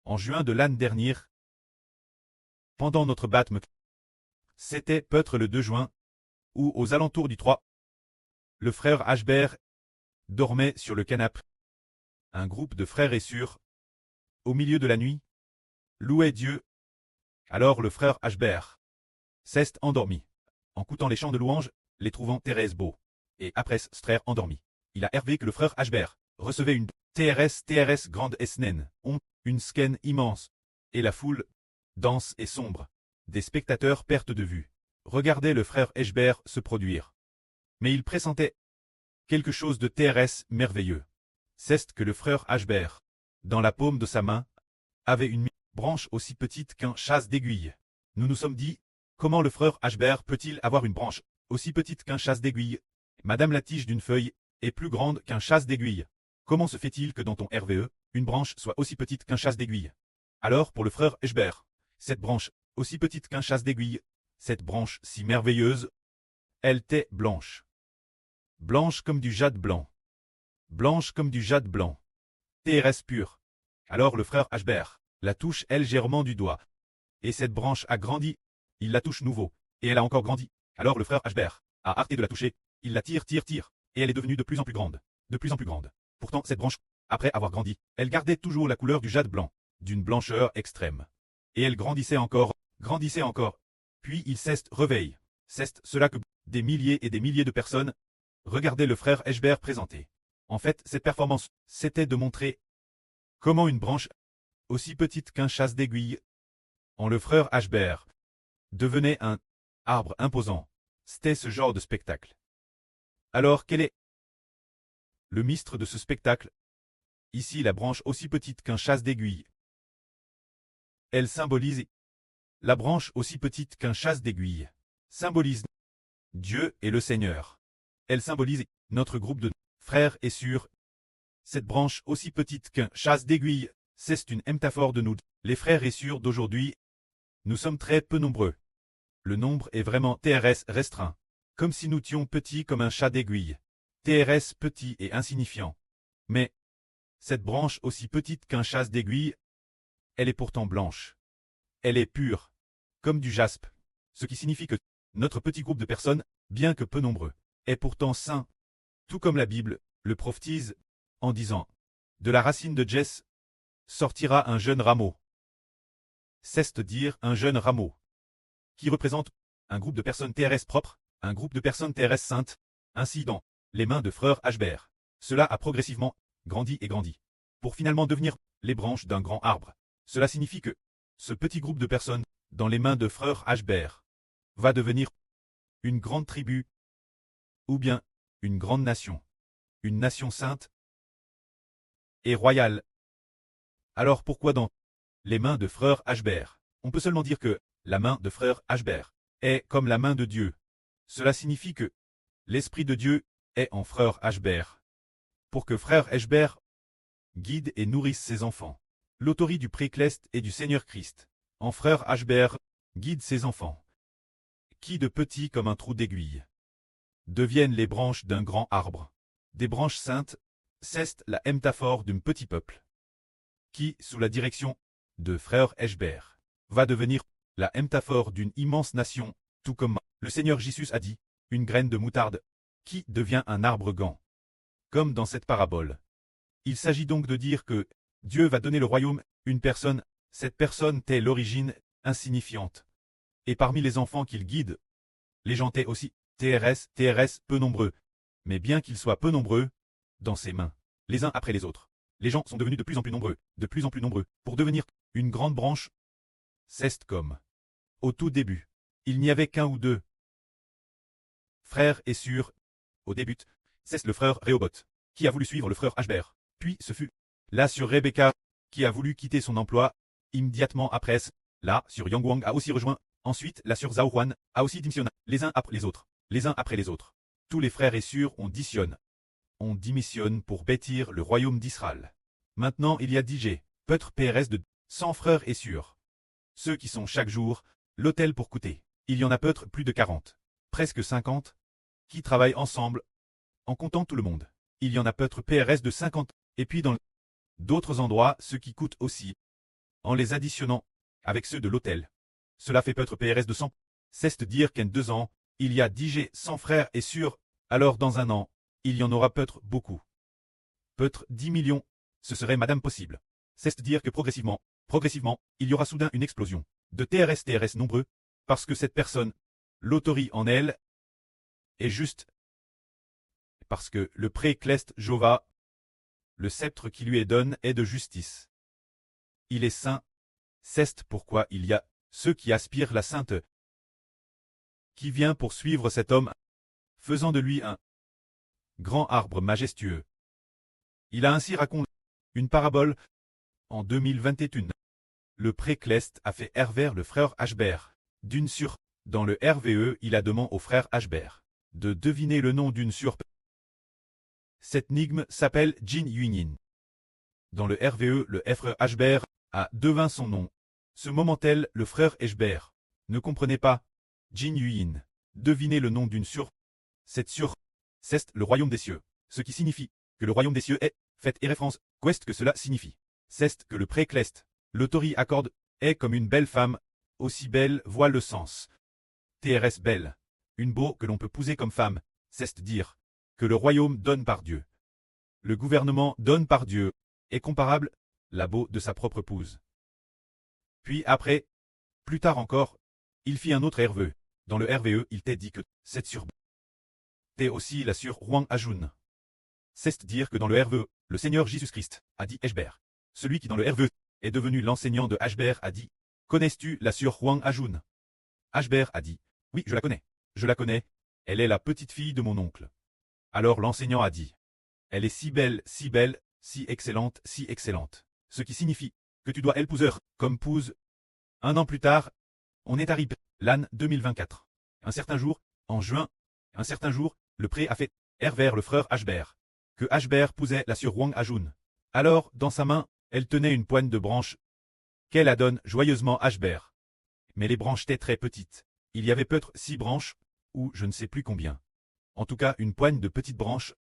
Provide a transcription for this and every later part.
En juin de l'année dernière, pendant notre batme, c'était peut-être le 2 juin, ou aux alentours du 3, le frère Ashbert dormait sur le canapé. Un groupe de frères et sœurs, au milieu de la nuit, louait Dieu. Alors le frère Ashbert s'est endormi, en écoutant les chants de louange, les trouvant Thérèse beau. Et après ce frère endormi, il a hervé que le frère Ashbert recevait une TRS grande SNN, une sken immense, et la foule, dense et sombre, des spectateurs perte de vue, regardait le frère Ashbert se produire. Mais il pressentait quelque chose de TRS merveilleux. C'est que le frère Ashbert, dans la paume de sa main, avait une branche aussi petite qu'un chasse d'aiguille. Nous nous sommes dit, comment le frère Ashbert peut-il avoir une branche aussi petite qu'un chasse d'aiguille? Madame, la tige d'une feuille est plus grande qu'un chasse d'aiguille. Comment se fait-il que dans ton RVE, une branche soit aussi petite qu'un chasse d'aiguille? Alors pour le frère Ashbert, cette branche, aussi petite qu'un chasse d'aiguille, cette branche si merveilleuse, elle était blanche. Blanche comme du jade blanc. Blanche comme du jade blanc. TRS pur. Alors le frère Ashbert la touche légèrement du doigt. Et cette branche a grandi. Il la touche nouveau. Et elle a encore grandi. Alors le frère Ashbert a arrêté de la toucher. Il la tire. Et elle est devenue de plus en plus grande. De plus en plus grande. Pourtant cette branche, après avoir grandi, elle gardait toujours la couleur du jade blanc. D'une blancheur extrême. Et elle grandissait encore. Puis il s'est réveillé. C'est cela que des milliers et des milliers de personnes regardaient le frère Ashbert présenter. En fait, cette performance, c'était de montrer comment une branche, aussi petite qu'un chasse d'aiguille, en le frère Ashbert, devenait un arbre imposant. C'était ce genre de spectacle. Alors quel est le mystère de ce spectacle? Ici la branche aussi petite qu'un chasse d'aiguille. Elle symbolise la branche aussi petite qu'un chasse d'aiguille. Symbolise Dieu et le Seigneur. Elle symbolise notre groupe de frères et sœurs. Cette branche aussi petite qu'un chasse d'aiguille, c'est une métaphore de nous, les frères et sœurs d'aujourd'hui. Nous sommes très peu nombreux. Le nombre est vraiment TRS restreint. Comme si nous étions petits comme un chat d'aiguille. TRS petit et insignifiant. Mais, cette branche aussi petite qu'un chasse d'aiguille, elle est pourtant blanche. Elle est pure, comme du jaspe. Ce qui signifie que notre petit groupe de personnes, bien que peu nombreux, est pourtant saint. Tout comme la Bible le prophétise, en disant « De la racine de Jesse sortira un jeune rameau ». C'est-à-dire un jeune rameau, qui représente un groupe de personnes TRS propres, un groupe de personnes TRS saintes, ainsi dans les mains de frère Ashbert. Cela a progressivement grandi et grandi, pour finalement devenir les branches d'un grand arbre. Cela signifie que ce petit groupe de personnes, dans les mains de frère Ashbert, va devenir une grande tribu, ou bien une grande nation, une nation sainte et royale. Alors pourquoi dans les mains de frère Ashbert? On peut seulement dire que la main de frère Ashbert est comme la main de Dieu. Cela signifie que l'Esprit de Dieu est en frère Ashbert, pour que frère Ashbert guide et nourrisse ses enfants. L'autorité du Précleste et du Seigneur Christ, en frère Ashbert, guide ses enfants, qui de petits comme un trou d'aiguille, deviennent les branches d'un grand arbre. Des branches saintes, c'est la métaphore d'un petit peuple, qui, sous la direction de frère Ashbert, va devenir la métaphore d'une immense nation, tout comme le Seigneur Jésus a dit, une graine de moutarde, qui devient un arbre grand. Comme dans cette parabole. Il s'agit donc de dire que Dieu va donner le royaume, une personne, cette personne est l'origine insignifiante. Et parmi les enfants qu'il guide, les gens étaient aussi TRS peu nombreux. Mais bien qu'ils soient peu nombreux, dans ses mains, les uns après les autres, les gens sont devenus de plus en plus nombreux, pour devenir une grande branche. C'est comme au tout début, il n'y avait qu'un ou deux frères et sœurs. Au début, c'est le frère Rehoboth, qui a voulu suivre le frère Ashbert. Puis ce fut la sœur Rebecca, qui a voulu quitter son emploi. Immédiatement après, la sœur Yangwang a aussi rejoint. Ensuite, la sœur Zhao Huan a aussi démissionné, les uns après les autres. Tous les frères et sœurs on démissionne pour bâtir le royaume d'Israël. Maintenant il y a peut-être PRS de 100 frères et sœurs. Ceux qui sont chaque jour, l'hôtel pour coûter. Il y en a peut-être plus de 40, presque 50, qui travaillent ensemble, en comptant tout le monde. Il y en a peut-être PRS de 50, et puis dans d'autres endroits, ceux qui coûtent aussi, en les additionnant avec ceux de l'autel. Cela fait peut-être PRS 200. C'est-à-dire qu'en 2 ans, il y a 10 100 frères et sœurs, alors dans un an, il y en aura peut-être beaucoup. Peut-être 10 millions, ce serait madame possible. C'est-à-dire que progressivement, il y aura soudain une explosion de TRS nombreux, parce que cette personne, l'autorité en elle, est juste. Parce que le pré-clest Jova, le sceptre qui lui est donné est de justice. Il est saint, c'est pourquoi il y a ceux qui aspirent la sainte, qui vient pour suivre cet homme, faisant de lui un grand arbre majestueux. Il a ainsi raconté une parabole en 2021. Le pré-clest a fait erver le frère Hbert d'une sur. Dans le RVE, il a demandé au frère Hbert de deviner le nom d'une sur. Cette énigme s'appelle Jin Yunin. Dans le RVE, le frère Hbert a devint son nom. Ce moment-tel, le frère Hbert ne comprenait pas. Jin Yuyin. Devinez le nom d'une sur. Cette sur, c'est le royaume des cieux. Ce qui signifie que le royaume des cieux est, fait et référence, qu'est-ce que cela signifie. C'est que le pré-clest, l'autorité accorde, est comme une belle femme, aussi belle voit le sens. TRS belle. Une beau que l'on peut épouser comme femme, c'est dire que le royaume donne par Dieu. Le gouvernement donne par Dieu, est comparable, la beau de sa propre épouse. Puis après, plus tard encore, il fit un autre RVE. Dans le RVE, il t'est dit que cette sur t'es aussi la sur Huang Ajun. C'est dire que dans le RVE, le Seigneur Jésus-Christ a dit Hbert. Celui qui dans le RVE est devenu l'enseignant de Hbert a dit connais-tu la sur Huang Ajun? Hbert a dit oui, je la connais. Je la connais. Elle est la petite fille de mon oncle. Alors l'enseignant a dit elle est si belle, si excellente, si excellente. Ce qui signifie que tu dois épouser comme épouse. Un an plus tard, on est arrivé, l'an 2024. Un certain jour, en juin, le pré a fait vers le frère Hbert, que Hbert épousait la sur Huang Ajun. Alors, dans sa main, elle tenait une poigne de branches, qu'elle adonne joyeusement Hbert. Mais les branches étaient très petites. Il y avait peut-être 6 branches, ou je ne sais plus combien. En tout cas, une poigne de petites branches.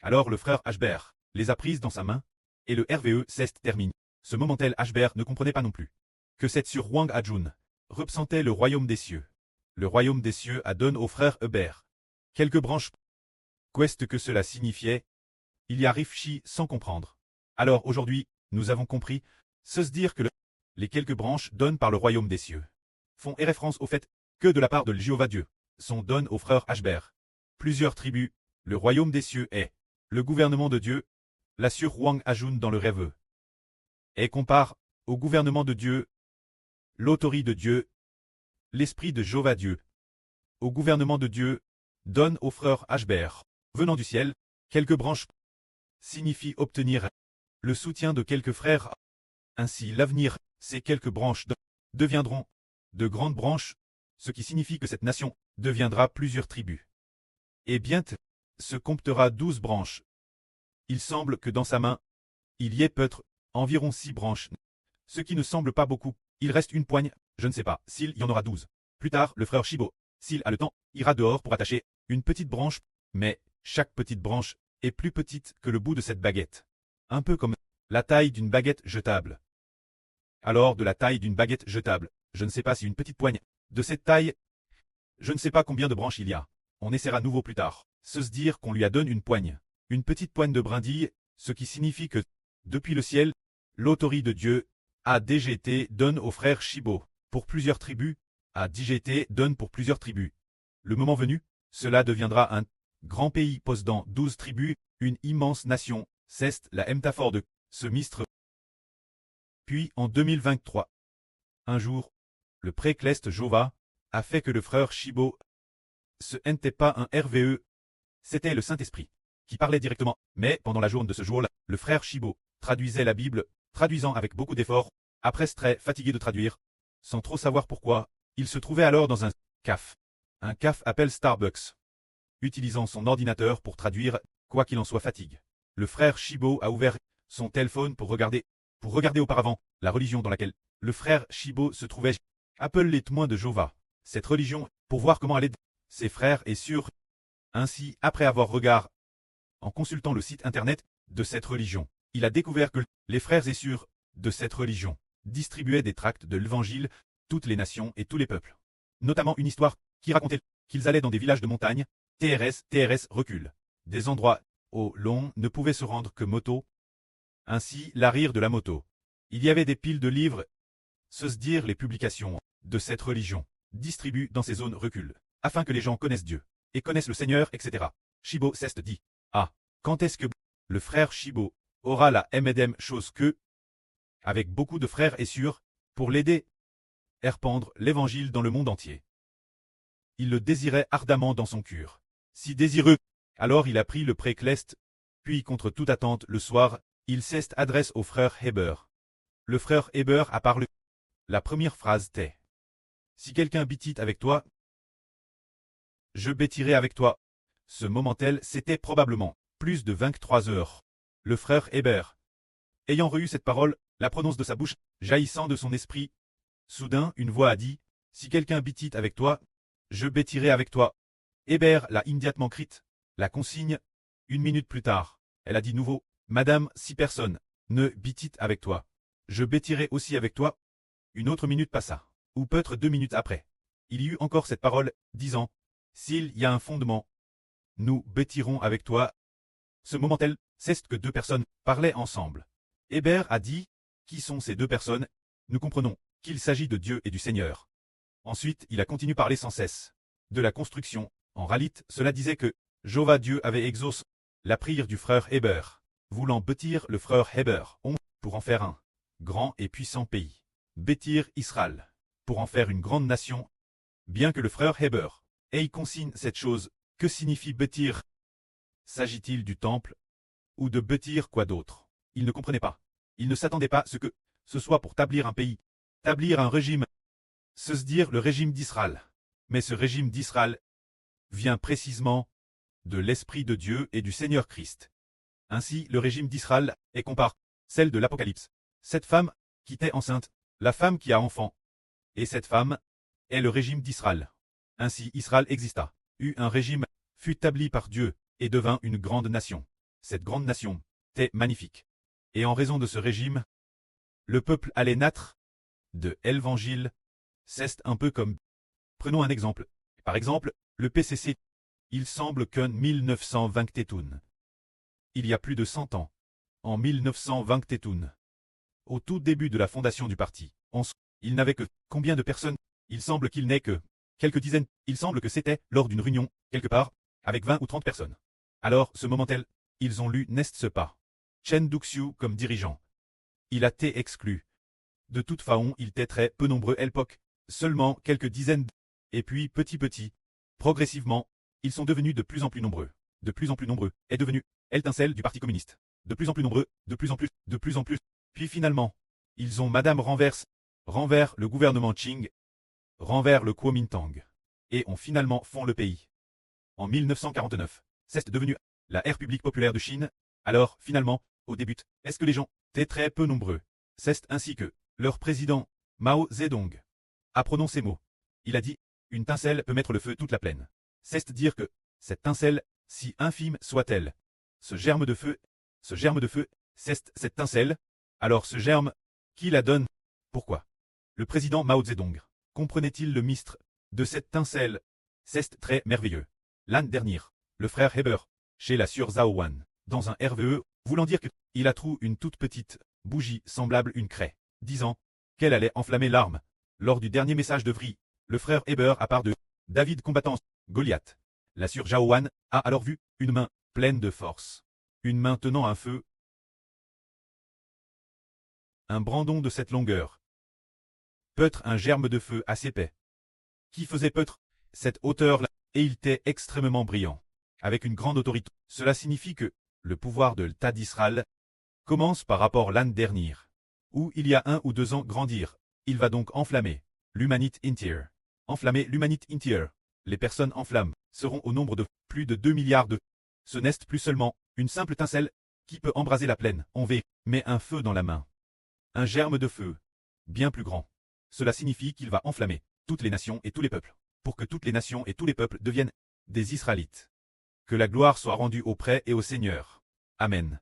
Alors le frère Hbert les a prises dans sa main, et le RVE s'est terminé. Ce moment-tel Hbert ne comprenait pas non plus que cette sur Huang Ajun représentait le royaume des cieux. Le royaume des cieux a donné au frère Hbert quelques branches. Qu'est-ce que cela signifiait? Il y a réfléchi sans comprendre. Alors aujourd'hui, nous avons compris, se dire que les quelques branches données par le royaume des cieux font référence au fait que de la part de Jéhovah Dieu sont données au frère Hbert plusieurs tribus, le royaume des cieux est le gouvernement de Dieu, la sur Huang Ajun dans le rêve. Et compare au gouvernement de Dieu, l'autorité de Dieu, l'esprit de Jéhovah Dieu. Au gouvernement de Dieu, donne au frère Hbert, venant du ciel, quelques branches, signifie obtenir le soutien de quelques frères. Ainsi l'avenir, ces quelques branches deviendront de grandes branches, ce qui signifie que cette nation deviendra plusieurs tribus. Et bientôt, se comptera 12 branches. Il semble que dans sa main, il y ait peut-être environ 6 branches, ce qui ne semble pas beaucoup. Il reste une poigne, je ne sais pas s'il y en aura 12. Plus tard, le frère Shibo, s'il a le temps, ira dehors pour attacher une petite branche, mais chaque petite branche est plus petite que le bout de cette baguette. Un peu comme la taille d'une baguette jetable. Alors de la taille d'une baguette jetable, je ne sais pas si une petite poigne de cette taille, je ne sais pas combien de branches il y a. On essaiera nouveau plus tard. Se dire qu'on lui a donné une petite poigne de brindilles, ce qui signifie que, depuis le ciel, l'autorité de Dieu, ADGT donne au frère Shibo, pour plusieurs tribus, ADGT donne pour plusieurs tribus. Le moment venu, cela deviendra un grand pays possédant 12 tribus, une immense nation, c'est la métaphore de ce mistre. Puis en 2023, un jour, le pré-clest Jova a fait que le frère Shibo ce n'était pas un RVE, c'était le Saint-Esprit qui parlait directement. Mais pendant la journée de ce jour-là, le frère Shibo traduisait la Bible, traduisant avec beaucoup d'efforts. Après très fatigué de traduire, sans trop savoir pourquoi, il se trouvait alors dans un caf. Un caf appelle Starbucks. Utilisant son ordinateur pour traduire, quoi qu'il en soit fatigue. Le frère Shibo a ouvert son téléphone pour regarder auparavant la religion dans laquelle le frère Shibo se trouvait. Appelle les témoins de Jéhovah. Cette religion, pour voir comment elle aide ses frères et sœurs. Ainsi, après avoir regardé, en consultant le site internet de cette religion, il a découvert que les frères et sœurs de cette religion distribuait des tracts de l'Évangile, toutes les nations et tous les peuples. Notamment une histoire qui racontait qu'ils allaient dans des villages de montagne, TRS recule. Des endroits où l'on ne pouvait se rendre que moto. Ainsi, la rire de la moto. Il y avait des piles de livres, se dire les publications de cette religion, distribuent dans ces zones recul, afin que les gens connaissent Dieu, et connaissent le Seigneur, etc. Shibo Ceste dit, ah, quand est-ce que le frère Shibo aura la MDM chose que, avec beaucoup de frères et sœurs, pour l'aider à répandre l'évangile dans le monde entier. Il le désirait ardemment dans son cœur. Si désireux, alors il a pris le précleste, puis contre toute attente le soir, il s'est adresse au frère Heber. Le frère Heber a parlé. La première phrase était « Si quelqu'un bêtit avec toi, je bêtirai avec toi ». Ce moment-tel, c'était probablement plus de 23 heures. Le frère Heber, ayant reçu cette parole, la prononce de sa bouche, jaillissant de son esprit. Soudain, une voix a dit « Si quelqu'un bêtit avec toi, je bêtirai avec toi ». Heber l'a immédiatement crite. La consigne, 1 minute plus tard, elle a dit nouveau « Madame, si personne ne bêtit avec toi, je bêtirai aussi avec toi ». Une autre minute passa, ou peut-être 2 minutes après. Il y eut encore cette parole, disant « S'il y a un fondement, nous bêtirons avec toi ». Ce moment-tel, c'est que 2 personnes parlaient ensemble. Heber a dit « Qui sont ces 2 personnes ?» Nous comprenons qu'il s'agit de Dieu et du Seigneur. Ensuite, il a continué parler sans cesse de la construction. En ralite, cela disait que Jéhovah Dieu avait exaucé la prière du frère Heber, voulant bâtir le frère Heber pour en faire un grand et puissant pays. Bâtir Israël, pour en faire une grande nation. Bien que le frère Heber ait consigne cette chose, que signifie bâtir? S'agit-il du temple ou de bâtir quoi d'autre? Il ne comprenait pas. Il ne s'attendait pas à ce que ce soit pour établir un pays, établir un régime, se dire le régime d'Israël. Mais ce régime d'Israël vient précisément de l'Esprit de Dieu et du Seigneur Christ. Ainsi, le régime d'Israël est compare celle de l'Apocalypse. Cette femme qui était enceinte, la femme qui a enfant, et cette femme est le régime d'Israël. Ainsi Israël exista, eut un régime, fut établi par Dieu, et devint une grande nation. Cette grande nation était magnifique. Et en raison de ce régime, le peuple allait naître de l'Évangile. C'est un peu comme... Prenons un exemple. Par exemple, le PCC. Il semble qu'en 1921, il y a plus de 100 ans, en 1921, au tout début de la fondation du parti, il n'avait que combien de personnes? Il semble qu'il n'ait que quelques dizaines. Il semble que c'était lors d'une réunion, quelque part, avec 20 ou 30 personnes. Alors, ce moment-tel, ils ont lu N'est-ce pas Chen Duxiu comme dirigeant. Il a été exclu. De toute façon, il était très peu nombreux à l'époque, seulement quelques dizaines. Et puis, petit, progressivement, ils sont devenus de plus en plus nombreux. De plus en plus nombreux, est devenu l'étincelle du Parti communiste. De plus en plus nombreux, de plus en plus. Puis finalement, ils ont Madame renverse le gouvernement Qing, renverse le Kuomintang, et ont finalement fond le pays. En 1949, c'est devenu la République populaire de Chine. Alors, finalement, au début, est-ce que les gens étaient très peu nombreux? C'est ainsi que leur président, Mao Zedong, a prononcé ces mots. Il a dit, une étincelle peut mettre le feu toute la plaine. C'est dire que cette étincelle, si infime soit-elle, ce germe de feu, c'est cette étincelle. Alors ce germe, qui la donne? Pourquoi? Le président Mao Zedong comprenait-il le mystère de cette étincelle? C'est très merveilleux. L'année dernière, le frère Heber, chez la sœur Zhao Wan, dans un RVE, voulant dire qu'il a trouvé une toute petite bougie semblable une craie, disant qu'elle allait enflammer l'arme. Lors du dernier message de Vri, le frère Heber a part de David combattant Goliath. La sœur Zhao Wan a alors vu une main pleine de force. Une main tenant un feu. Un brandon de cette longueur. Peut-être un germe de feu assez épais. Qui faisait peut-être cette hauteur-là, et il était extrêmement brillant. Avec une grande autorité. Cela signifie que le pouvoir de l'État d'Israël commence par rapport l'année dernière, où il y a 1 ou 2 ans grandir. Il va donc enflammer l'humanité entière. Enflammer l'humanité entière. Les personnes en flammes seront au nombre de plus de 2 milliards de. Ce n'est plus seulement une simple étincelle qui peut embraser la plaine, on veut, mais un feu dans la main. Un germe de feu, bien plus grand. Cela signifie qu'il va enflammer toutes les nations et tous les peuples, pour que toutes les nations et tous les peuples deviennent des Israélites. Que la gloire soit rendue auprès et au Seigneur. Amen.